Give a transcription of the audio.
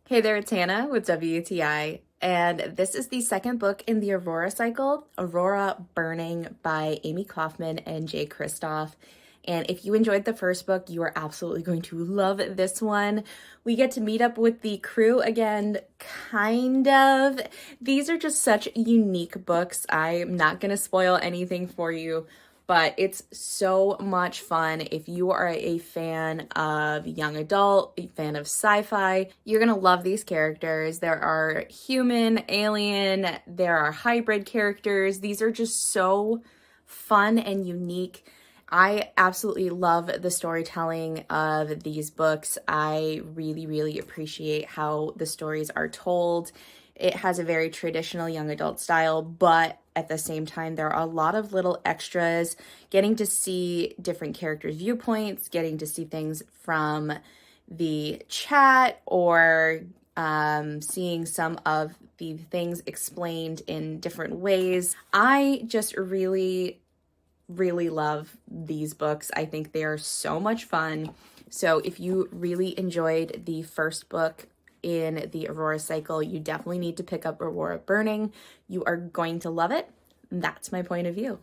Hey there, it's Hannah with WTI, and this is the second book in the Aurora Cycle, Aurora Burning by Amy Kaufman and Jay Kristoff. And if you enjoyed the first book, you are absolutely going to love this one. We get to meet up with the crew again, kind of. These are just such unique books. I'm not going to spoil anything for you, but it's so much fun. If you are a fan of young adult, a fan of sci-fi, you're gonna love these characters. There are human, alien, there are hybrid characters. These are just so fun and unique. I absolutely love the storytelling of these books. I really appreciate how the stories are told. It has a very traditional young adult style, but at the same time, there are a lot of little extras, getting to see different characters' viewpoints, getting to see things from the chat, or seeing some of the things explained in different ways. I just really love these books. I think they are so much fun. So if you really enjoyed the first book in the Aurora Cycle, you definitely need to pick up Aurora Burning. You are going to love it. That's my point of view.